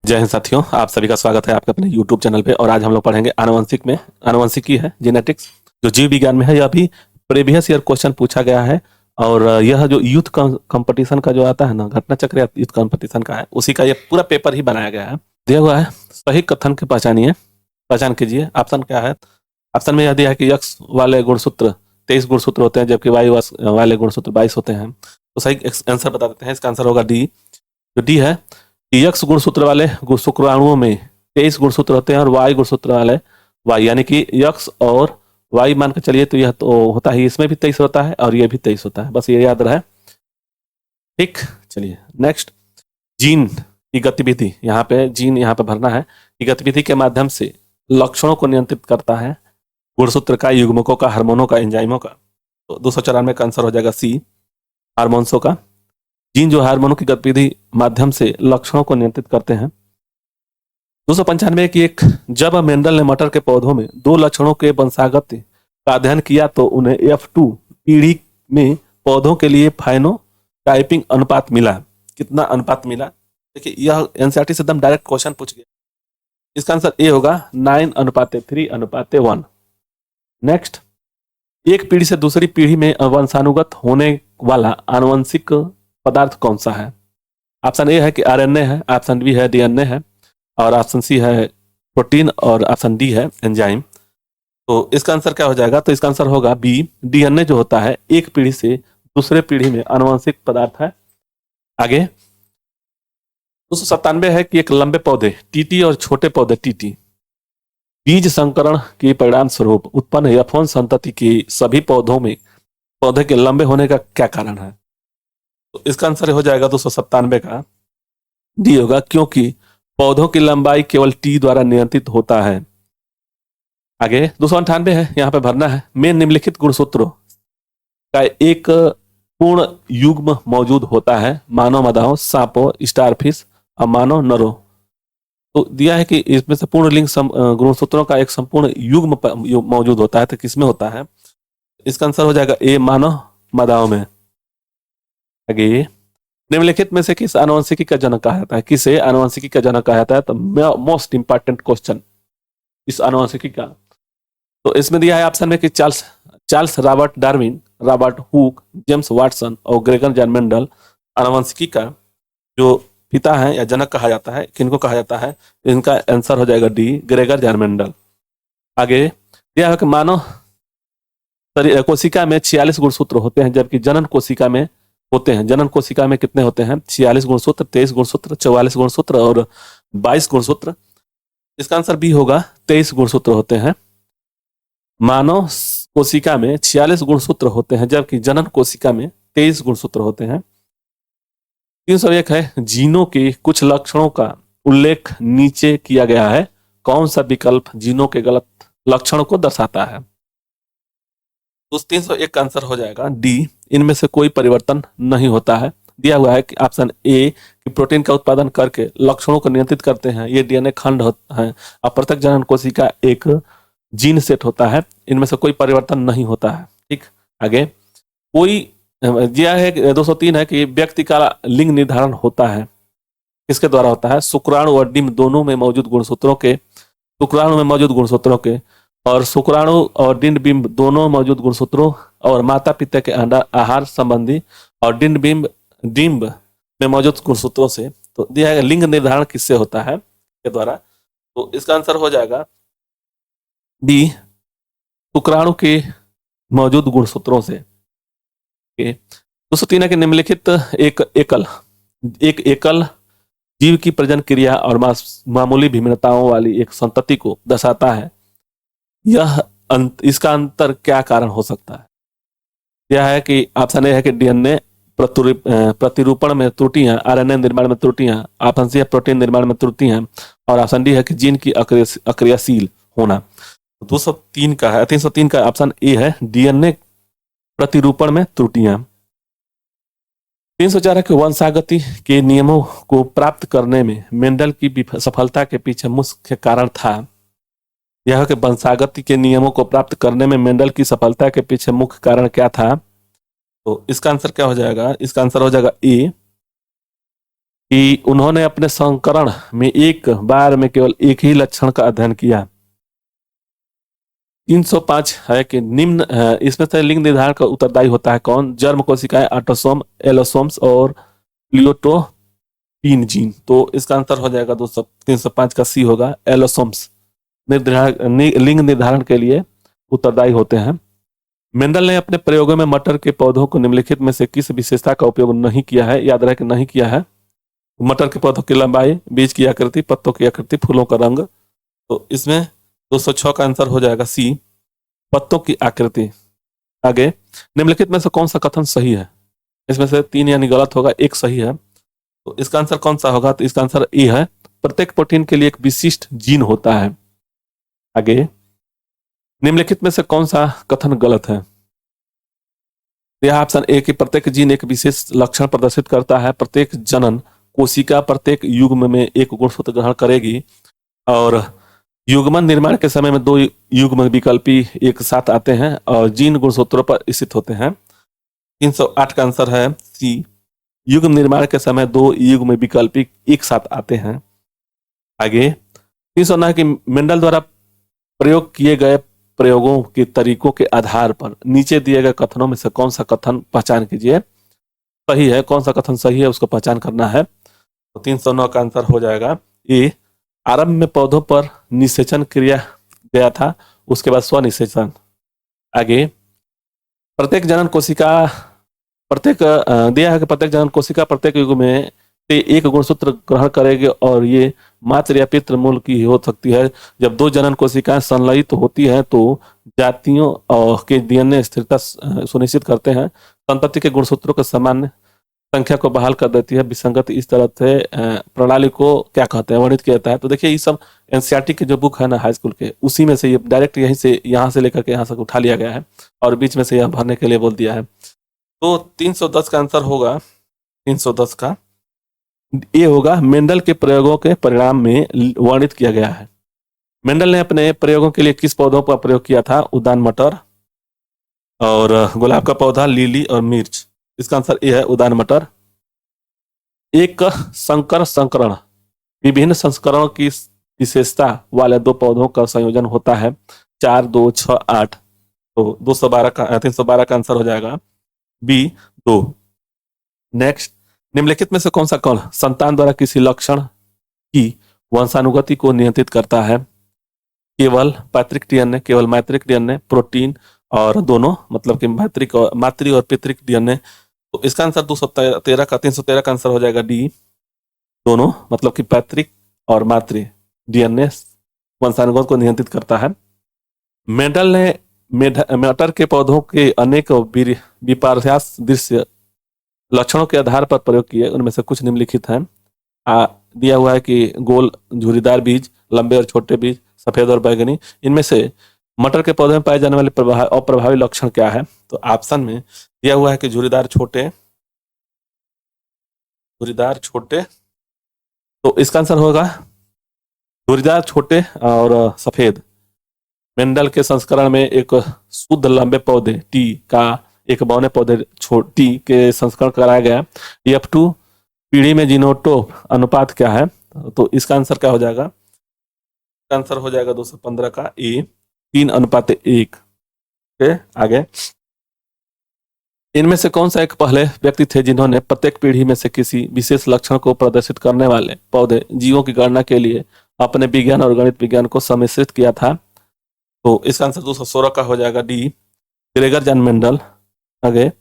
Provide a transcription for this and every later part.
जय हिंद साथियों, आप सभी का स्वागत है आपके अपने YouTube चैनल पे। और आज हम लोग पढ़ेंगे आनुवंशिक में, आनुवंशिकी है जेनेटिक्स, जो जीव विज्ञान में है। यह भी प्रीवियस ईयर क्वेश्चन पूछा गया है। और यह जो यूथ कंपटीशन का जो आता है ना, घटना चक्र या यूथ कंपटीशन का है, उसी का ये पूरा पेपर ही बनाया गया है। दिया हुआ है सही कथन के पहचान कीजिए। ऑप्शन क्या है? ऑप्शन में यह दिया है कि यक्स वाले गुणसूत्र 23 गुणसूत्र होते हैं, जबकि वाई वाले गुणसूत्र 22 होते हैं। तो सही आंसर बता देते हैं। इसका आंसर होगा डी। जो डी है, यक्स गुणसूत्र वाले शुक्राणुओं में 23 गुणसूत्र होते हैं और वाई गुणसूत्र वाले वाई, यानी कि यक्स और वाई मान के चलिए तो यह तो होता है, इसमें भी 23 होता है और यह भी 23 होता है। बस ये याद रहे। ठीक, चलिए नेक्स्ट। जीन की गतिविधि, यहाँ पे जीन यहाँ पे भरना है। कि गतिविधि के माध्यम से लक्षणों को नियंत्रित करता है गुणसूत्र का, युग्मकों का, हार्मोनों का, एंजाइमों का। तो 294 का आंसर हो जाएगा सी, हार्मोन्सों का। जीन जो हार्मोनों की गतिविधि माध्यम से लक्षणों को नियंत्रित करते हैं। 295 की एक, जब मेंडल ने मटर के पौधों में दो लक्षणों के वंशागत का अध्ययन किया तो उन्हें F2 पीढ़ी में पौधों के लिए फाइनोटाइपिंग अनुपात मिला। कितना अनुपात मिला? देखिए, यह एनसीईआरटी से एकदम डायरेक्ट क्वेश्चन पूछ गया। इसका आंसर ए होगा 9:3:1। नेक्स्ट, एक पीढ़ी से दूसरी पीढ़ी में वंशानुगत होने वाला आनुवंशिक पदार्थ कौन सा है? ऑप्शन ए है कि आरएनए है, ऑप्शन बी है डीएनए है, और ऑप्शन सी है प्रोटीन, और ऑप्शन डी है एंजाइम। तो इसका आंसर क्या हो जाएगा? तो इसका आंसर होगा बी, डीएनए जो होता है एक पीढ़ी से दूसरे पीढ़ी में आनुवंशिक पदार्थ है। आगे 297 है कि एक लंबे पौधे टीटी और छोटे पौधे टीटी बीज संकरण के परिणाम स्वरूप उत्पन्न F1 संतति के सभी पौधों में पौधे के लंबे होने का क्या कारण है? तो इसका आंसर हो जाएगा 297 का डी होगा, क्योंकि पौधों की लंबाई केवल टी द्वारा नियंत्रित होता है। आगे 298 है, यहां पे भरना है। में निम्नलिखित गुणसूत्रों का एक पूर्ण युग्म मौजूद होता है, मानव मदाओं, सांपों, स्टारफिश और मानव नरों। तो दिया है कि इसमें से पूर्ण लिंग गुणसूत्रों का एक संपूर्ण युग्म मौजूद होता है। तो किसमें होता है? इसका आंसर हो जाएगा ए, मानव मदाओं में। आगे, निम्नलिखित में से किस आनुवंशिकी का जनक कहा जाता है? किसे आनुवंशिकी का जनक कहा जाता है? तो मोस्ट इंपॉर्टेंट क्वेश्चन इस आनुवंशिकी का। तो इसमें दिया है ऑप्शन में कि Charles Robert Darwin, Robert Hooke, James Watson और ग्रेगर जॉन मेंडल आनुवंशिकी का जो पिता है या जनक कहा जाता है। किनको कहा जाता है? इनका आंसर हो जाएगा डी, ग्रेगर जॉन मेंडल। आगे दिया है कि मानव कोशिका में 46 गुणसूत्र होते हैं, जबकि जनन कोशिका में होते हैं। जनन कोशिका में कितने होते हैं? 46 गुणसूत्र, 23 गुणसूत्र, 44 गुणसूत्र और 22 गुणसूत्र। इसका आंसर बी होगा, 23 गुणसूत्र होते हैं। मानव कोशिका में 46 गुणसूत्र होते हैं, जबकि जनन कोशिका में 23 गुणसूत्र होते हैं। 301 है, जीनों के कुछ लक्षणों का उल्लेख नीचे किया गया है। कौन सा विकल्प जीनों के गलत लक्षणों को दर्शाता है? तो 301 का आंसर हो जाएगा डी, इनमें से कोई परिवर्तन नहीं होता है। दिया हुआ है कि ऑप्शन ए कि प्रोटीन का उत्पादन करके लक्षणों को नियंत्रित करते हैं, ये डीएनए खंड होता है। और प्रत्येक जनन कोशिका एक जीन सेट होता है, इनमें से कोई परिवर्तन नहीं होता है। ठीक, आगे कोई दिया है 203 है कि व्यक्ति का लिंग निर्धारण होता है, किसके द्वारा होता है? शुक्राणु और डिंब दोनों में मौजूद गुणसूत्रों के, शुक्राणु में मौजूद गुणसूत्रों के, और शुक्राणु और डिंब दोनों मौजूद गुणसूत्रों और माता पिता के आहार संबंधी और डिंब में मौजूद गुणसूत्रों से। तो दिया है लिंग निर्धारण किससे होता है? के द्वारा। तो इसका आंसर हो जाएगा बी, शुक्राणु के मौजूद गुणसूत्रों से। 203 के निम्नलिखित एक एकल जीव की प्रजनन क्रिया और मामूली भिन्नताओं वाली एक संतति को दर्शाता है। इसका अंतर क्या कारण हो सकता है? यह है कि ऑप्शन ए है कि डीएनए प्रतिरूपण में त्रुटियां, आरएनए निर्माण में त्रुटियां, ऑप्शन सी है प्रोटीन निर्माण में त्रुटियां, और ऑप्शन डी है कि जीन की अक्रियाशील होना। 203 का है, 303 का ऑप्शन ए है डीएनए प्रतिरूपण में त्रुटियां। 304 है कि वंशागति के नियमों को प्राप्त करने में मेंडल की सफलता के पीछे मुख्य कारण था। यह कि वंशागति के नियमों को प्राप्त करने में मेंडल की सफलता के पीछे मुख्य कारण क्या था? तो इसका आंसर क्या हो जाएगा? इसका आंसर हो जाएगा ए, कि उन्होंने अपने संकरण में एक बार में केवल एक ही लक्षण का अध्ययन किया। 305 है कि निम्न इसमें से लिंग निर्धारण का उत्तरदायी होता है कौन? जर्म कोशिकाएं, ऑटोसोम, एलोसोम्स और प्लियोटोपीन जीन। तो इसका आंसर हो जाएगा 305 का सी होगा, एलोसोम्स लिंग निर्धारण के लिए उत्तरदायी होते हैं। मेंडल ने अपने प्रयोगों में मटर के पौधों को निम्नलिखित में से किस विशेषता का उपयोग नहीं किया है? याद रहे कि नहीं किया है। मटर के पौधों की लंबाई, बीज की आकृति, पत्तों की आकृति, फूलों का रंग। तो इसमें 206 का आंसर हो जाएगा सी, पत्तों की आकृति। आगे, निम्नलिखित में से कौन सा कथन सही है? इसमें से 3 यानी गलत होगा, 1 सही है। तो इसका आंसर कौन सा होगा? तो इसका आंसर ए है, प्रत्येक प्रोटीन के लिए एक विशिष्ट जीन होता है। आगे, निम्नलिखित में से कौन सा कथन गलत है? यह ऑप्शन ए कि प्रत्येक जीन एक विशेष लक्षण प्रदर्शित करता है। प्रत्येक जनन कोशिका प्रत्येक युग्म में एक गुणसूत्र ग्रहण करेगी और युग्मन निर्माण के समय में 2 युग्म विकल्पी एक साथ आते हैं और जीन गुणसूत्रों पर स्थित होते हैं। 308 का आंसर है सी, युग्म निर्माण के समय 2 युग्म विकल्पी एक साथ आते हैं। आगे, 309 कि मेंडल द्वारा प्रयोग किए गए प्रयोगों के तरीकों के आधार पर नीचे दिए गए कथनों में से कौन सा कथन पहचान कीजिए सही है, कौन सा कथन सही है उसको पहचान करना है। तो 309 का आंसर हो जाएगा ए, आरंभ में पौधों पर निषेचन क्रिया गया था, उसके बाद स्वनिषेचन। आगे, प्रत्येक जनन कोशिका दिया है कि प्रत्येक जनन कोशिका प्रत्येक युग में से एक गुणसूत्र ग्रहण करेगी और ये मातृ या पितृ मूल की हो सकती है। जब 2 जनन कोशिकाएं संलयित होती हैं तो जातियों के डीएनए स्थिरता सुनिश्चित करते हैं, संतति के गुणसूत्रों के सामान्य संख्या को बहाल कर देती है। विसंगति इस तरह से प्रणाली को क्या कहते हैं, वर्णित किया जाता है। तो देखिए, ये सब एनसीईआरटी के जो बुक है ना हाई स्कूल के, उसी में से ये डायरेक्ट यहीं से यहाँ से लेकर के यहाँ से उठा लिया गया है और बीच में से यह भरने के लिए बोल दिया है। तो 310 का आंसर होगा, 310 का ये होगा, मेंडल के प्रयोगों के परिणाम में वर्णित किया गया है। मेंडल ने अपने प्रयोगों के लिए किस पौधों का प्रयोग किया था? उद्यान मटर और गुलाब का पौधा, लिली और मिर्च। इसका आंसर ये है, उद्यान मटर। एक संकर संकरण विभिन्न संस्करणों की विशेषता वाले 2 पौधों का संयोजन होता है। 4, 2, 6, 8। तो 312 का आंसर हो जाएगा बी, 2। नेक्स्ट, निम्नलिखित में से कौन सा कण संतान द्वारा किसी लक्षण की वंशानुगति को नियंत्रित करता है? केवल पैतृक डीएनए, केवल मैत्रिक डीएनए, प्रोटीन और दोनों, मतलब कि मातृ और पितृक डीएनए। तो इसका आंसर 313 का आंसर हो जाएगा डी, दोनों, मतलब कि पैतृक और मातृ डीएनए वंशानुगत को नियंत्रित करता है। मेंडल ने मटर के पौधों के अनेक विपर्यास दृश्य लक्षणों के आधार पर प्रयोग किए, उनमें से कुछ निम्नलिखित हैं। दिया हुआ है कि गोल झुर्रीदार बीज, लंबे और छोटे बीज, सफेद और बैगनी। इनमें से मटर के पौधे में पाए जाने वाले अप्रभावी लक्षण क्या है? तो ऑप्शन में दिया हुआ है कि झुर्रीदार छोटे, तो इसका आंसर होगा झुर्रीदार छोटे और सफेद। मेंडल के संस्करण में एक शुद्ध लंबे पौधे टी का एक बौने पौधे टी के संस्करण कराया गया। F2 पीढ़ी में जीनोटोप अनुपात क्या है? तो इसका आंसर क्या हो जाएगा? आंसर हो जाएगा 215 का ए, 3:1। आगे, इनमें से कौन सा एक पहले व्यक्ति थे जिन्होंने प्रत्येक पीढ़ी में से किसी विशेष लक्षण को प्रदर्शित करने वाले पौधे जीवों की गणना के लिए अपने विज्ञान और गणित विज्ञान को सम्मिश्रित किया था? तो इसका आंसर 216 का हो जाएगा डी, ग्रेगर जॉन मेंडल। आगे,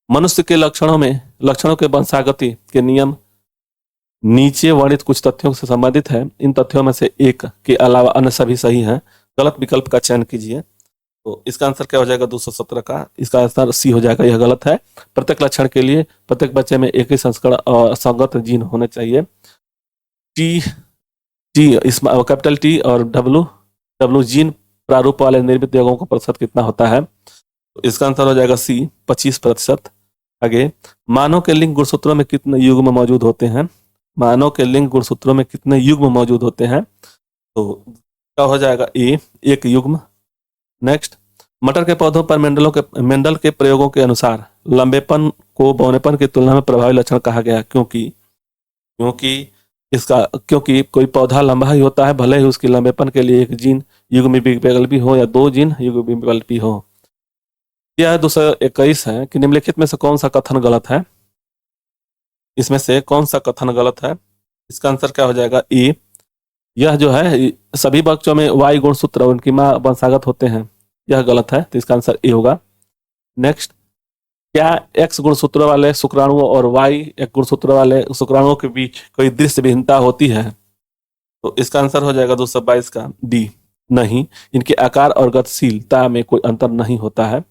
मनुष्य के लक्षणों के वंशागति के नियम नीचे वर्णित कुछ तथ्यों से संबंधित है। इन तथ्यों में से एक के अलावा अन्य सभी सही हैं, गलत विकल्प का चयन कीजिए। तो इसका आंसर क्या हो जाएगा? 217 का, इसका आंसर सी हो जाएगा, यह गलत है। प्रत्येक लक्षण के लिए प्रत्येक बच्चे में एक ही संस्करण और संगत जीन होने चाहिए। कैपिटल टी और डब्ल्यू जीन प्रारूप वाले निर्मित यौगों का प्रतिशत कितना होता है? तो इसका आंसर हो जाएगा सी, 25%। आगे, मानव के लिंग गुणसूत्रों में कितने युग्म मौजूद होते हैं? मानव के लिंग गुणसूत्रों में कितने युग्म मौजूद होते हैं? तो क्या हो जाएगा? ए, 1 युग्म। नेक्स्ट, मटर के पौधों पर मेंडल के प्रयोगों के अनुसार लंबेपन को बौनेपन की तुलना में प्रभावी लक्षण कहा गया, क्योंकि क्योंकि कोई पौधा लंबा ही होता है, भले ही उसके लंबेपन के लिए एक जीन युग्म विकल्पी हो या दो जीन युग्म विकल्पी हो। यह 221 है कि निम्नलिखित में से कौन सा कथन गलत है। इसमें से कौन सा कथन गलत है? इसका आंसर क्या हो जाएगा? ए। यह जो है सभी बच्चों में वाई गुणसूत्र उनकी मां वंशागत होते हैं, यह गलत है, तो इसका आंसर ए होगा। नेक्स्ट, क्या एक्स गुणसूत्र वाले शुक्राणुओं और वाई एक गुणसूत्र वाले शुक्राणुओं के बीच कोई दृश्य भिन्नता होती है? तो इसका आंसर हो जाएगा 222 का डी, नहीं, इनके आकार और गतिशीलता में कोई अंतर नहीं होता है।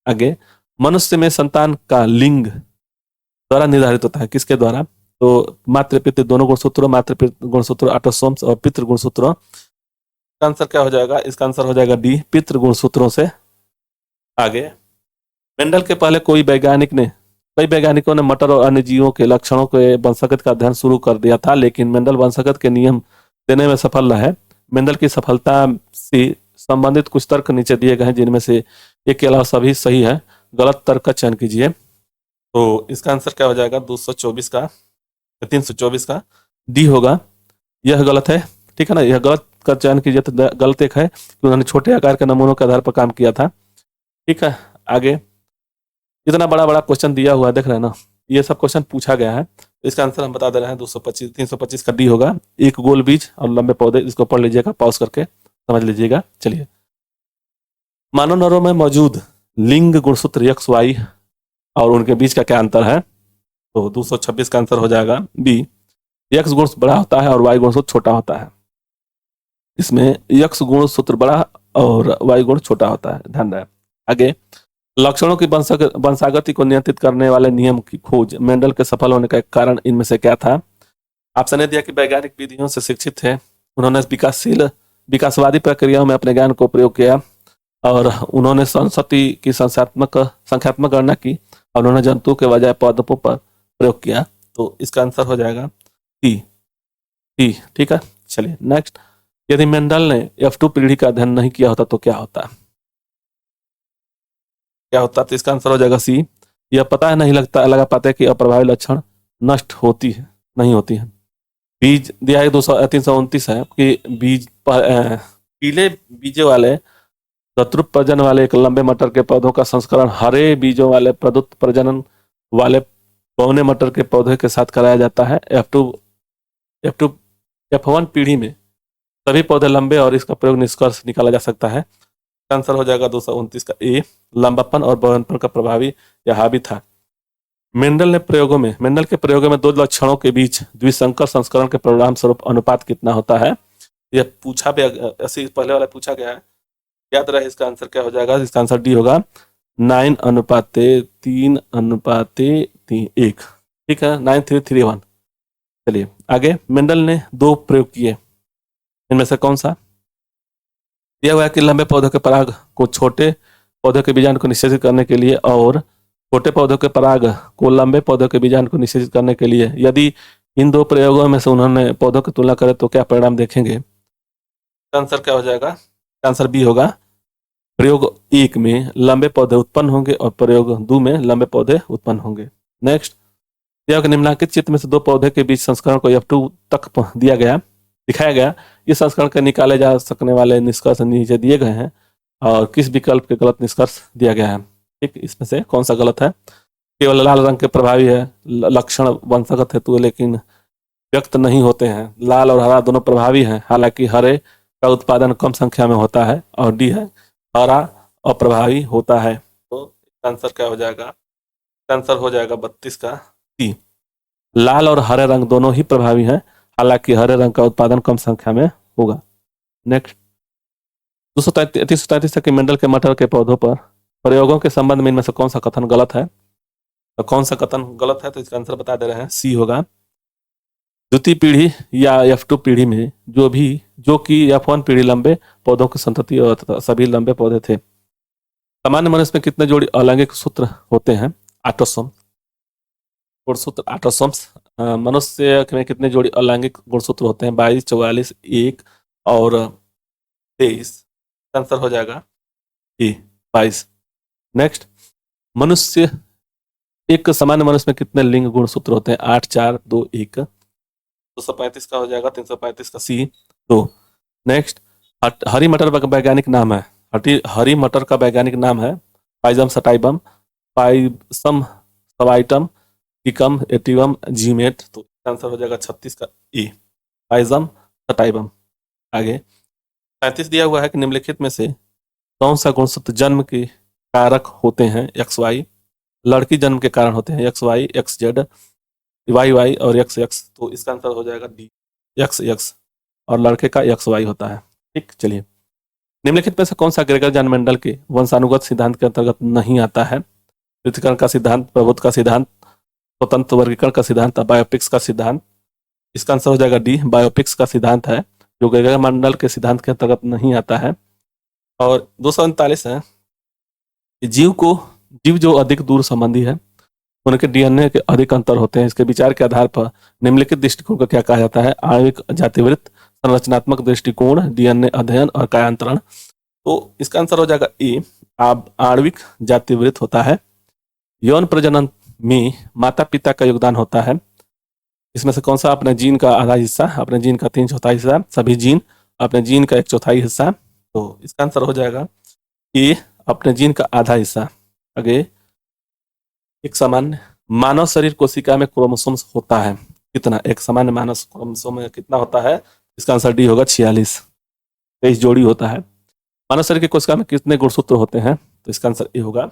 आगे, मनुष्य में संतान का लिंग द्वारा निर्धारित होता है, किसके द्वारा? तो मातृ पितृ दोनों गुणसूत्रों, मातृ पितृ गुणसूत्र ऑटोसोम्स और पितृ गुणसूत्रों। इसका आंसर क्या हो जाएगा? इसका आंसर हो जाएगा डी, पितृ गुणसूत्रों से। आगे, मेंडल के पहले कई वैज्ञानिकों ने मटर और अन्य जीवों के लक्षणों के वंशागत का अध्ययन शुरू कर दिया था, लेकिन मेंडल वंशागत के नियम देने में सफल रहा है। मेंडल की सफलता से संबंधित कुछ तर्क नीचे दिए गए हैं, जिनमें से एक के अलावा सभी सही है। गलत तर्क का चयन कीजिए। तो इसका आंसर क्या हो जाएगा? 324 का डी होगा, यह गलत है। ठीक है ना, यह गलत का चयन कीजिए। तो गलत एक है कि उन्होंने छोटे आकार के नमूनों के आधार पर काम किया था। ठीक है, आगे, इतना बड़ा बड़ा क्वेश्चन दिया हुआ है, देख रहे हैं ना, ये सब क्वेश्चन पूछा गया है। तो इसका आंसर हम बता दे रहे हैं, 325 का डी होगा। एक गोल बीज और लंबे पौधे, इसको पढ़ लीजिएगा, पॉज करके समझ लीजिएगा। चलिए, मानव नरों में मौजूद लिंग गुणसूत्र एक्स वाई और उनके बीच का क्या अंतर है? तो 226 का आंसर हो जाएगा बी, एक्स गुण बड़ा होता है और वाई गुणसूत्र छोटा होता है। इसमें एक्स गुणसूत्र बड़ा और वाई गुण छोटा होता है, ध्यान रहे। आगे, लक्षणों की वंशागति को नियंत्रित करने वाले नियम की खोज मेंडल के सफल होने का एक कारण इनमें से क्या था? आपसे ने दिया कि वैज्ञानिक विधियों से शिक्षित थे, उन्होंने विकासवादी प्रक्रियाओं में अपने ज्ञान को प्रयोग किया और उन्होंने संस्कृति की संख्यात्मक गणना की और उन्होंने जंतु के बजाय पौधों पर प्रयोग किया। तो इसका आंसर हो जाएगा टी। ठीक है, चलिए नेक्स्ट, यदि मेंडल ने F2 पीढ़ी का अध्ययन नहीं किया होता तो क्या होता? तो इसका आंसर हो जाएगा सी, यह पता नहीं लगा पाते कि अप्रभावी लक्षण नष्ट नहीं होती है। बीज दिया है 329 है कि पीले बीजों वाले शत्रु प्रजनन वाले एक लंबे मटर के पौधों का संस्करण हरे बीजों वाले प्रदुत्त प्रजनन वाले पौने मटर के पौधे के साथ कराया जाता है। F1 पीढ़ी में सभी पौधे लंबे और इसका प्रयोग निष्कर्ष निकाला जा सकता है। आंसर हो जाएगा 229 का ए, लंबापन और बहुलनपन का प्रभावी या हावी था। मेंडल के प्रयोगों में दो लक्षणों के बीच द्विसंकर संस्करण के परिणाम स्वरूप अनुपात कितना होता है? यह पूछा भी, ऐसे पहले वाला पूछा गया है, याद रहे। इसका आंसर क्या हो जाएगा? इसका आंसर डी होगा, 9:3:1। ठीक है, 9:3:1। चलिए आगे, मेंडल ने दो प्रयोग किए, इनमें से कौन सा? यह हुआ कि लंबे पौधों के पराग को छोटे पौधों के बीजाणु को निषेचित करने के लिए और छोटे पौधों के पराग को लंबे पौधों के बीजाणु को निषेचित करने के लिए। यदि इन दो प्रयोगों में से उन्होंने पौधों की तुलना करे तो क्या परिणाम देखेंगे? आंसर क्या हो जाएगा? आंसर बी होगा, प्रयोग 1 में लंबे पौधे उत्पन्न होंगे और प्रयोग 2 में लंबे पौधे उत्पन्न होंगे। नेक्स्ट, यह निम्नलिखित चित्र में से दो पौधे के बीच संस्करण को F2 तक दिखाया गया। इस संस्करण के निकाले जा सकने वाले निष्कर्ष नीचे दिए गए हैं और किस विकल्प के गलत निष्कर्ष दिया गया है? ठीक, इसमें से कौन सा गलत है? केवल लाल रंग के प्रभावी है, लक्षण वंशागत हेतु लेकिन व्यक्त नहीं होते हैं। लाल और हरा दोनों प्रभावी हैं, हालांकि हरे का उत्पादन कम संख्या में होता है। और डी है, हरा अप्रभावी होता है। तो आंसर क्या हो जाएगा? आंसर हो जाएगा 32 का सी, लाल और हरे रंग दोनों ही प्रभावी हैं, हालांकि हरे रंग का उत्पादन कम संख्या में होगा। नेक्स्ट, 233 की मेंडल के मटर के पौधों पर प्रयोगों के संबंध में इनमें से कौन सा कथन गलत है? तो कौन सा कथन गलत है? तो इसका आंसर बता दे रहे हैं, सी होगा, द्वितीय पीढ़ी या F2 पीढ़ी में जो कि F1 पीढ़ी लंबे पौधों की संतति और सभी लंबे पौधे थे। सामान्य मनुष्य में कितने जोड़ी अलैंगिक सूत्र होते हैं? ऑटोसोम्स। मनुष्य में कितने जोड़ी अलैंगिक गुणसूत्र होते हैं? 22, 44, 1 और 23। आंसर हो जाएगा ए, 22। नेक्स्ट, एक सामान्य मनुष्य में कितने लिंग गुणसूत्र होते हैं? 8, 4, 2, 1। 235 का हो जाएगा 335 का सी। तो नेक्स्ट, हरी मटर का वैज्ञानिक नाम है, हरी मटर का वैज्ञानिक नाम है पाइजम सटाइबम, पाइसम सवाइटम, टिकम एटिवम जीमेट। तो आंसर हो जाएगा 36 का ए, पाइजम सटाइबम। आगे 35 दिया हुआ है कि निम्नलिखित में से कौन सा गुणसूत्र जन्म के कारक होते हैं एक्स वाई, लड़की जन्म के कारण होते हैं X Y, X Z, Y Y और एक्स एक्स। तो इसका आंसर हो जाएगा डी, एक्स एक्स, और लड़के का एक्स वाई होता है। ठीक, चलिए, निम्नलिखित में से कौन सा ग्रेगर जानमंडल के वंशानुगत सिद्धांत के अंतर्गत नहीं आता है? पृथक्करण का सिद्धांत, प्रभुत्व का सिद्धांत, स्वतंत्र वर्गीकरण का सिद्धांत, बायोपिक्स का सिद्धांत। इसका आंसर हो जाएगा डी, बायोपिक्स का सिद्धांत है, जो ग्रेगर मंडल के सिद्धांत के अंतर्गत नहीं आता है। और 239 है, जीव जो अधिक दूर संबंधी है उनके डीएनए के अधिक अंतर होते हैं। इसके विचार के आधार पर निम्नलिखित दृष्टिकोण को क्या कहा जाता है? आणविक जातिवृत्त, संरचनात्मक दृष्टिकोण, डीएनए अध्ययन और कायांतरण। तो इसका आंसर हो जाएगा ए, आणविक जातिवृत्त होता है। यौन प्रजनन में माता पिता का योगदान होता है। इसमें से कौन सा अपने जीन का आधा हिस्सा, अपने जीन का 3/4 हिस्सा, सभी जीन अपने जीन का 1/4 हिस्सा। तो इसका आंसर हो जाएगा ए, अपने जीन का आधा हिस्सा। आगे, एक सामान्य मानव शरीर कोशिका में क्रोमोसोम्स होता है कितना? एक सामान्य मानव क्रोमोसोम में कितना होता है? इसका आंसर डी होगा 46, 23 जोड़ी होता है। मानव शरीर की कोशिका में कितने गुणसूत्र होते हैं? तो इसका आंसर ए होगा।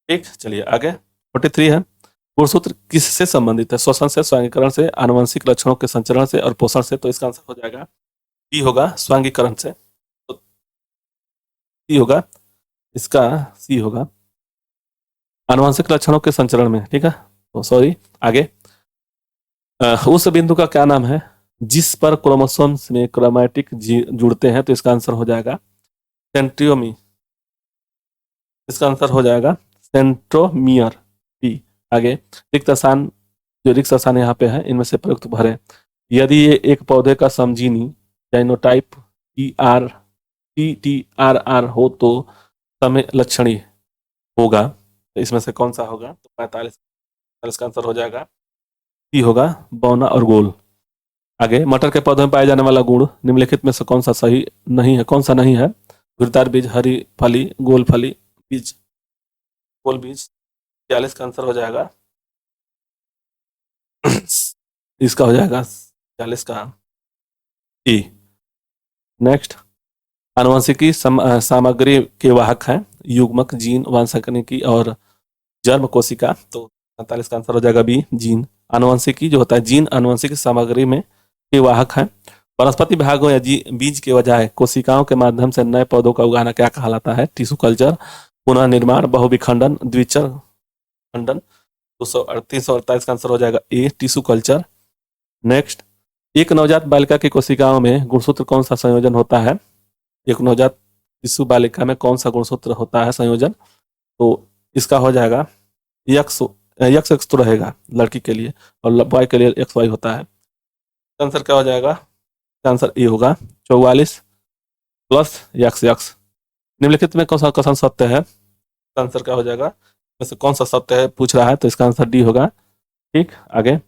ठीक, चलिए आगे 43 है, गुणसूत्र किससे संबंधित है? श्वसन से, स्वांगीकरण से, आनुवंशिक लक्षणों के संचरण से और पोषण से। तो इसका आंसर हो जाएगा बी होगा, स्वांगीकरण से। तो सी होगा, इसका सी होगा आनुवंशिक लक्षणों के संचरण में। ठीक है, तो सॉरी, आगे उस बिंदु का क्या नाम है जिस पर क्रोमोसोम्स में क्रोमैटिक जुड़ते हैं? तो इसका आंसर हो जाएगा सेंट्रियोमी, इसका आंसर हो जाएगा सेंट्रोमियर टी। आगे, रिक्त स्थान, जो रिक्त स्थान यहाँ पे है इनमें से प्रयुक्त भरें। यदि ये एक पौधे का समजीनी जाइनोटाइप TRR हो तो समय लक्षणी होगा। तो इसमें से कौन सा होगा? तो 45 का आंसर हो जाएगा सी होगा, बौना और गोल। आगे, मटर के पौधे में पाए जाने वाला गुण निम्नलिखित में से कौन सा सही नहीं है, कौन सा नहीं है? घुरदार बीज, हरी फली, गोल फली बीज, गोल बीज। 46 का आंसर हो जाएगा इसका हो जाएगा 40 का ई। नेक्स्ट, आनुवंशिकी सामग्री के वाहक हैं युग्मक, जीन, वंशानुक्रमिकी और जर्म कोशिका। तो 45 का आंसर हो जाएगा बी, जीन। आनुवंशिकी जो होता है, जीन आनुवंशिक सामग्री में के वाहक हैं। वनस्पति भागों या बीज के बजाय कोशिकाओं के माध्यम से नए पौधों का उगाना क्या कहलाता है? टिश्यू कल्चर, पुनः निर्माण, बहुविखंडन, द्विचर खंडन। 348 का आंसर हो जाएगा ए, टिश्यू कल्चर। नेक्स्ट, एक नवजात बालिका की कोशिकाओं में गुणसूत्र कौन सा संयोजन होता है? एक नवजात शिशु बालिका में कौन सा गुणसूत्र होता है संयोजन? तो इसका हो जाएगा एक्स एक्स तो रहेगा लड़की के लिए, और बॉय के लिए एक्स वाई होता है। आंसर क्या हो जाएगा? आंसर ए होगा 44 प्लस एक्स एक्स। निम्नलिखित में कौन सा कथन सत्य है? आंसर क्या हो जाएगा? वैसे कौन सा सत्य है पूछ रहा है, तो इसका आंसर डी होगा। ठीक, आगे,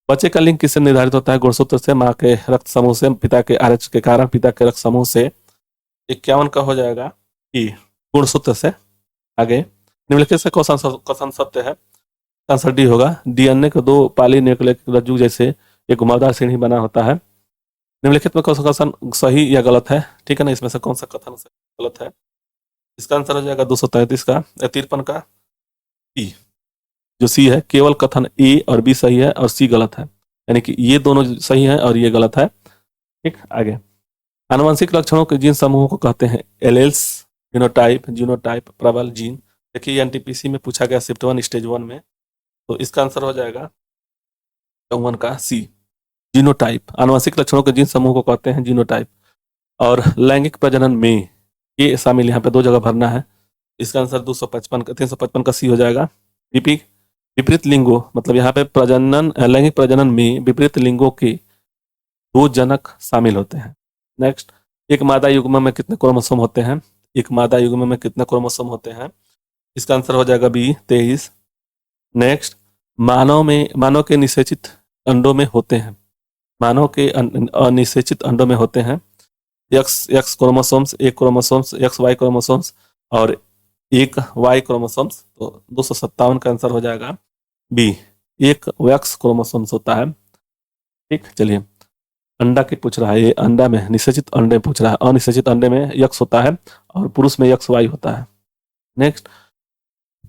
बच्चे का लिंग किससे निर्धारित होता है? गुणसूत्र से, माँ के रक्त समूह से, पिता के RH के कारण, पिता के रक्त समूह से। 51 का हो जाएगा ई, गुणसूत्र से। आगे, निम्नलिखित से कौन सा कथन सत्य है? आंसर डी होगा, डीएनए के 2 पाली न्यूक्लिक रज्जु जैसे एक घुमावदार सीढ़ी बना होता है। निम्नलिखित में कौन सा कथन सही या गलत है? ठीक है ना, इसमें से कौन सा कथन गलत है? इसका आंसर हो जाएगा 233 का, 53 का सी। जो सी है, केवल कथन ए और बी सही है और सी गलत है, यानी कि ये दोनों सही है और ये गलत है। ठीक, आगे, आनुवंशिक लक्षणों के जिन समूहों को कहते हैं एलेल्स, जीनोटाइप, जीनोटाइप, प्रबल जीन। देखिए एनटीपीसी में पूछा गया शिफ्ट 1 स्टेज 1 में, तो इसका आंसर हो जाएगा 54 का सी, जीनोटाइप। आनुवंशिक लक्षणों के जिन समूह को कहते हैं जीनोटाइप। और लैंगिक प्रजनन में ये शामिल यहाँ पे 2 जगह भरना है। इसका आंसर 355 का सी हो जाएगा। विपरीत लिंगों, मतलब यहाँ पे प्रजनन, लैंगिक प्रजनन में विपरीत लिंगों के 2 जनक शामिल होते हैं। नेक्स्ट, एक मादा युग्म में कितने क्रोमोसोम होते हैं? एक मादा युग्म में कितने क्रोमोसोम होते हैं? इसका आंसर हो जाएगा बी, 23। नेक्स्ट, मानव के निषेचित अंडों में होते हैं। मानव के अनिषेचित अंडों में होते हैं एक्स एक्स क्रोमोसोम्स, एक क्रोमोसोम्स, एक्स वाई क्रोमोसोम्स और एक वाई क्रोमोसोम्स। तो 257 का आंसर हो जाएगा बी, एक वैक्स क्रोमोसोम्स होता है। ठीक, चलिए अंडा की पूछ रहा है, ये अंडा में निषेचित अंडे पूछ रहा है। अनिषेचित अंडे में यक्स होता है और पुरुष में यक्स वाई होता है। नेक्स्ट,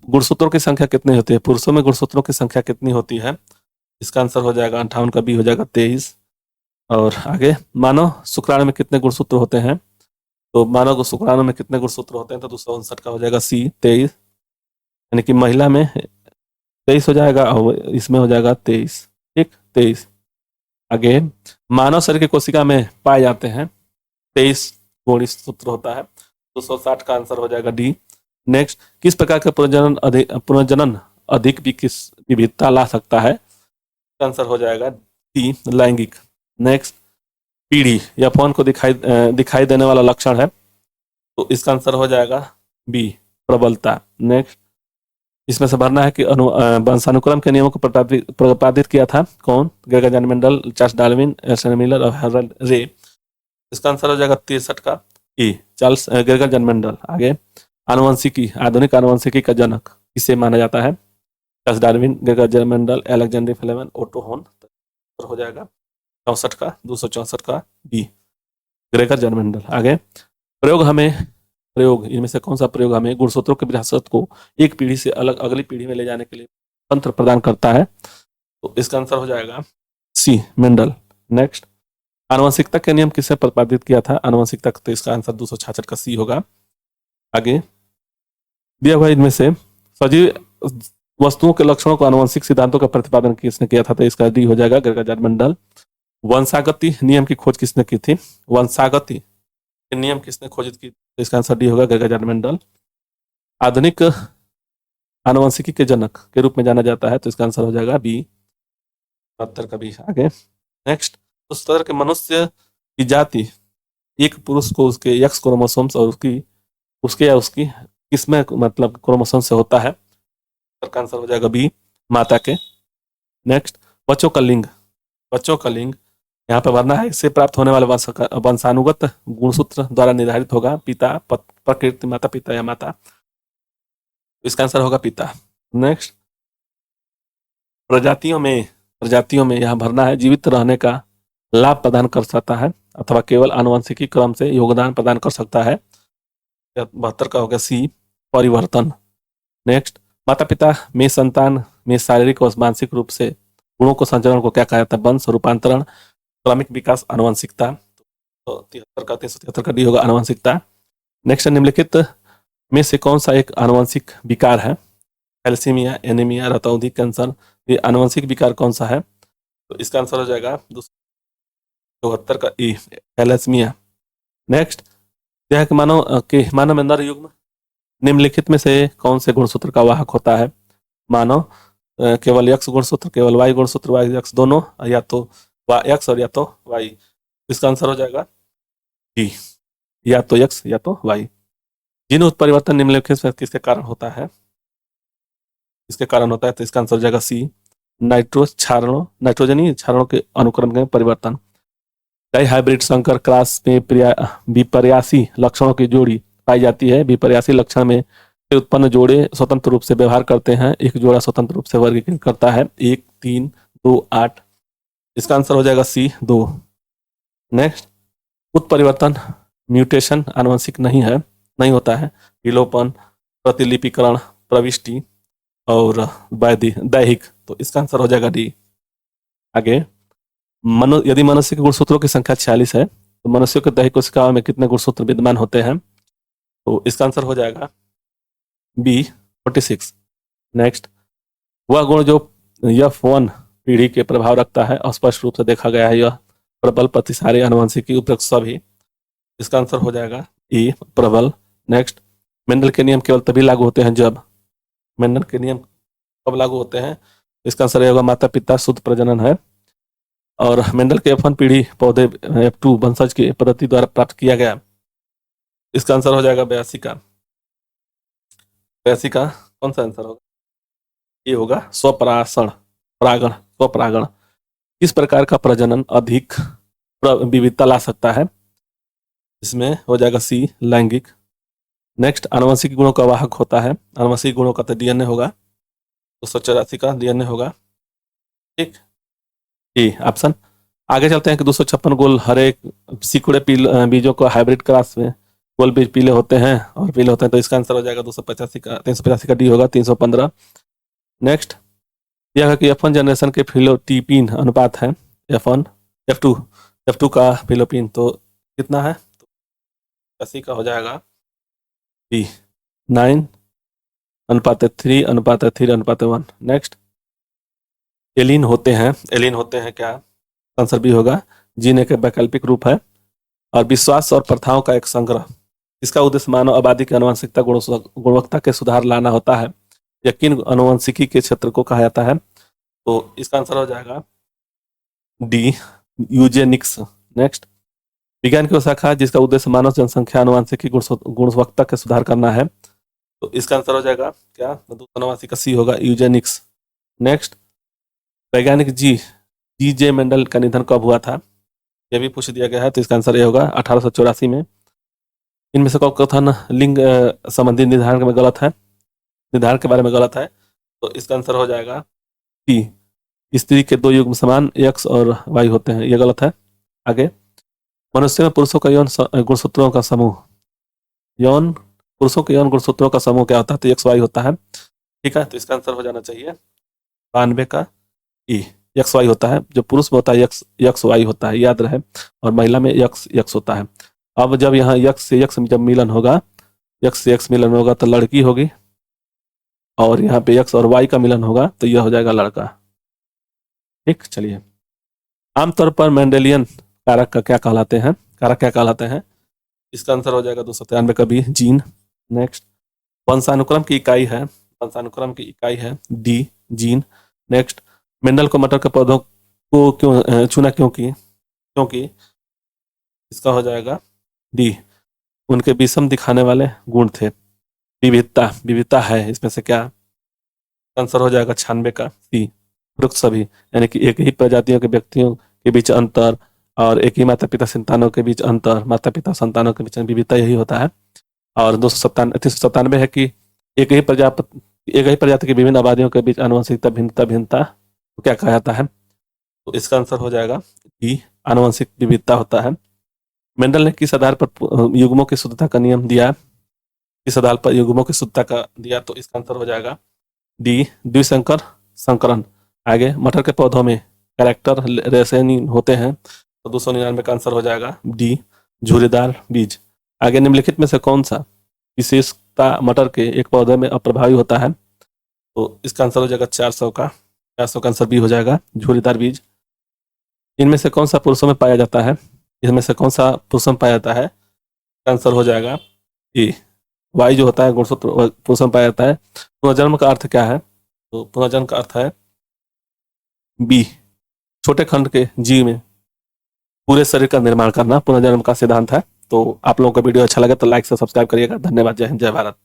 गुणसूत्रों की संख्या कितनी होती है? पुरुषों में गुणसूत्रों की संख्या कितनी होती है? इसका आंसर हो जाएगा 58 का बी हो जाएगा 23। और आगे, मानव शुक्राणु में कितने गुणसूत्र होते हैं? तो मानव को शुक्राणु में कितने गुणसूत्र होते हैं? तो 259 का हो जाएगा सी 23, यानी कि महिला में 23 हो जाएगा और इसमें हो जाएगा 23। ठीक, 23। आगे, मानव शरीर की कोशिका में पाए जाते हैं 23 गुणसूत्र होता है। 260 का आंसर हो जाएगा डी। नेक्स्ट, किस प्रकार का पुनर्जनन अधिक विविधता ला सकता है? आंसर हो जाएगा डी, लैंगिक। नेक्स्ट, पीढ़ी या फोन को दिखाई देने वाला लक्षण है, तो इसका आंसर हो जाएगा बी, प्रबलता। नेक्स्ट, इसमें से भरना है कि वंशानुक्रम के नियमों को प्रतिपादित किया था कौन? Gregor John Mendel, Charles Darwin, Elson Miller और हेरल्ड रे। इसका आंसर हो जाएगा 63 का E, Charles Gregor John Mendel. आगे, आनुवंशिकी, आधुनिक आनुवंशिकी का जनक किसे माना जाता है? Charles Darwin, Gregor John Mendel, Alexander Fleming, Otto Hahn. हो जाएगा 64 का 264 का बी, ग्रेगर जॉन मेंडल। आगे, प्रयोग इनमें से कौन सा प्रयोग हमें गुणसूत्रों की विरासत को एक पीढ़ी से अलग अगली पीढ़ी में ले जाने के लिए तंत्र प्रदान करता है? तो इसका आंसर हो जाएगा सी, मेंडल। नेक्स्ट, आनुवंशिकता के नियम किसने प्रतिपादित किया था? आनुवंशिकता, तो इसका आंसर 266 का सी होगा। आगे दिया हुआ इनमें से सजीव वस्तुओं के लक्षणों को आनुवंशिक सिद्धांतों का प्रतिपादन किसने किया था? तो इसका डी हो जाएगा, ग्रेगर जॉन मेंडल। वंशागति नियम की खोज किसने की थी? वंशागति नियम किसने खोजित की? तो इसका आंसर डी होगा, ग्रेगर जॉन मेंडल। आधुनिक आनुवंशिकी के जनक के रूप में जाना जाता है, तो इसका आंसर हो जाएगा बी, 72 का बी। आगे, नेक्स्ट, उस तरह के मनुष्य की जाति एक पुरुष को उसके एक्स क्रोमोसोम्स और उसके या उसकी किसमें मतलब क्रोमोसोम से होता है? इसका आंसर हो जाएगा बी, माता के। नेक्स्ट, बच्चों का लिंग, बच्चों का लिंग यहाँ पे भरना है, इससे प्राप्त होने वाले वंशानुगत गुणसूत्र द्वारा निर्धारित होगा, पिता, प्रकृति, माता पिता या माता। इसका आंसर होगा पिता। नेक्स्ट, प्रजातियों में यहाँ भरना है, जीवित रहने का लाभ प्रदान कर सकता है अथवा केवल आनुवंशिकी क्रम से योगदान प्रदान कर सकता है। 72 का होगा सी, परिवर्तन। नेक्स्ट, माता पिता में संतान में शारीरिक और मानसिक रूप से गुणों को संचरण को क्या कहा जाता है? वंश, रूपांतरण, क्रमिक विकास, आनुवंशिकता। तो 73 का 373 का डी होगा, आनुवंशिकता। नेक्स्ट, निम्नलिखित में से कौन सा एक आनुवंशिक विकार है? थैलेसीमिया, एनीमिया, रतौंधी, कैंसर। ये आनुवंशिक विकार कौन सा है? तो इसका आंसर हो जाएगा 274 का ई, थैलेसीमिया। नेक्स्ट, यह कि मानव में नर युग्म निम्नलिखित में से कौन से गुणसूत्र का वाहक होता है? मानव केवल एक्स गुणसूत्र, केवल वाई गुणसूत्र, वाई एक्स दोनों, या तो एक्स और या तो वाई। इसका आंसर हो जाएगा डी, या तो एक्स या तो वाई। जीन उत्परिवर्तन निम्नलिखित में किसके कारण होता है? इसके कारण होता है, तो इसका आंसर हो जाएगा सी, नाइट्रोजनी क्षारणों के अनुक्रम के परिवर्तन। डाई हाइब्रिड संकर क्रॉस में विपर्यासी लक्षणों की जोड़ी पाई जाती है। विपर्यासी लक्षण में उत्पन्न जोड़े स्वतंत्र रूप से व्यवहार करते हैं। एक जोड़ा स्वतंत्र रूप से वर्गीकृत करता है, 1, 3, 2, 8। इसका आंसर हो जाएगा सी, 2। नेक्स्ट, उत्परिवर्तन म्यूटेशन आनुवंशिक नहीं होता है। विलोपन, प्रतिलिपिकरण, प्रविष्टि और दैहिक। तो इसका आंसर हो जाएगा डी। आगे, यदि मनुष्य के गुणसूत्रों की संख्या 46 है, तो मनुष्य के दैहिक कोशिकाओं में कितने गुणसूत्र विद्यमान होते हैं? तो इसका आंसर हो जाएगा बी, 46। नेक्स्ट, वह गुण जो F1 पीढ़ी के प्रभाव रखता है, स्पष्ट रूप से देखा गया है, यह प्रबल, प्रतिसारी, आनुवंशिकी, उपयुक्त सभी। इसका आंसर हो जाएगा ई, प्रबल। नेक्स्ट, मेंडल के नियम केवल तभी लागू होते हैं जब, मेंडल के नियम कब लागू होते हैं? इसका आंसर होगा माता पिता शुद्ध प्रजनन है। और मेंडल के F1 पीढ़ी पौधे F2 वंशज की पद्धति द्वारा प्राप्त किया गया। इसका आंसर हो जाएगा 82 का। 82 का कौन सा आंसर होगा? ये होगा स्वपरागण। किस प्रकार का प्रजनन अधिक विविधता ला सकता है? इसमें हो जाएगा सी, लैंगिक। नेक्स्ट, आनुवंशिक गुणों का वाहक होता है। आनुवंशिक गुणों का तो डीएनए होगा, 284 का डीएनए होगा। ठीक, ये ऑप्शन। आगे चलते हैं कि 256 गोल हर एक सिकुड़े बीजों को हाइब्रिड क्रॉस में गोल बीज पीले होते हैं और पीले होते हैं, तो इसका आंसर हो जाएगा 285 का, 385 का डी होगा, 315। नेक्स्ट, यह है कि F1 जनरेशन के फिलोटीपिन अनुपात है F1 F2 F2 का फिलोपिन तो कितना है? तो 80 का हो जाएगा डी, 9 अनुपात 3 अनुपात 3 अनुपात 1। नेक्स्ट, एलिन होते हैं, एलिन होते हैं क्या? आंसर बी होगा, जीने के वैकल्पिक रूप है और विश्वास और प्रथाओं का एक संग्रह। इसका उद्देश्य मानव आबादी की आनुवंशिकता गुणवत्ता के सुधार लाना होता है। यकीन आनुवंशिकी के क्षेत्र को कहा जाता है, तो इसका आंसर हो जाएगा डी, यूजेनिक्स। नेक्स्ट, विज्ञान की शाखा जिसका उद्देश्य मानव जनसंख्या आनुवंशिकी गुणवत्ता के सुधार करना है, तो इसका आंसर हो जाएगा क्या? 289 का सी होगा, यूजेनिक्स। नेक्स्ट, वैज्ञानिक जी जे मेंडल का निधन कब हुआ था? यह भी पूछ दिया गया है, तो इसका आंसर ये होगा 1884 में। इनमें से कौन कथन लिंग संबंधी निर्धारण में गलत है, निर्धारण के बारे में गलत है, तो इसका आंसर हो जाएगा सी, स्त्री के 2 युग्म समान एक्स और वाई होते हैं, यह गलत है। आगे, मनुष्य में पुरुषों का यौन गुणसूत्रों का समूह, यौन पुरुषों के यौन गुणसूत्रों का समूह क्या होता है? तो एक्स वाई होता है। ठीक है, तो इसका आंसर हो जाना चाहिए 92 का ई, एक्स वाई होता है। जो पुरुष में होता है एक्स वाई होता है, याद रहे, और महिला में एक्स होता है। अब जब यहाँ एक्स से एक्स जब मिलन होगा, एक्स से एक्स मिलन होगा तो लड़की होगी, और यहाँ पे एक्स और वाई का मिलन होगा तो यह हो जाएगा लड़का। ठीक, चलिए, आमतौर पर मेंडेलियन कारक का क्या कहलाते हैं? कारक क्या कहलाते हैं? इसका आंसर हो जाएगा 293 का बी, जीन। नेक्स्ट, वंशानुक्रम की इकाई है, वंशानुक्रम की इकाई है डी, जीन। नेक्स्ट, मेंडल को मटर के पौधों को क्यों चुना, क्योंकि इसका हो जाएगा डी, उनके विषम दिखाने वाले गुण थे। विविधता है इसमें से क्या? आंसर हो जाएगा 96 का सी, वृक्ष सभी, यानी कि एक ही प्रजातियों के व्यक्तियों के बीच अंतर और एक ही माता पिता संतानों के बीच अंतर, माता पिता संतानों के बीच विविधता यही होता है। और 397 है कि एक ही प्रजाति की विभिन्न आबादियों के बीच आनुवंशिकता भिन्नता तो क्या कहा जाता है? तो इसका आंसर हो जाएगा डी, आनुवंशिक विविधता होता है। मेंडल ने किस आधार पर युग्मों की शुद्धता का नियम दिया? किस आधार पर युग्मों की शुद्धता का दिया? तो इसका आंसर हो जाएगा डी, द्विसंकर संकरण। आगे, मटर के पौधों में कैरेक्टर रेसेनिन होते हैं, तो 299 का आंसर हो जाएगा डी, झुर्रीदार बीज। आगे, निम्नलिखित में से कौन सा विशेषता मटर के एक पौधे में अप्रभावी होता है? तो इसका आंसर हो जाएगा 400 का आंसर बी हो जाएगा, झुर्रीदार बीज। इनमें से कौन सा पुरुषों में पाया जाता है? इसमें से कौन सा पुरुषों में पाया जाता है? आंसर हो जाएगा ए, वाई जो होता है गुणसूत्र पुरुषों में पाया जाता है। पुनर्जन्म का अर्थ क्या है? तो पुनर्जन्म का अर्थ है बी, छोटे खंड के जीव में पूरे शरीर का निर्माण करना पुनर्जन्म का सिद्धांत है। तो आप लोगों का वीडियो अच्छा लगे तो लाइक से सब्सक्राइब करिएगा। धन्यवाद, जय हिंद, जय भारत।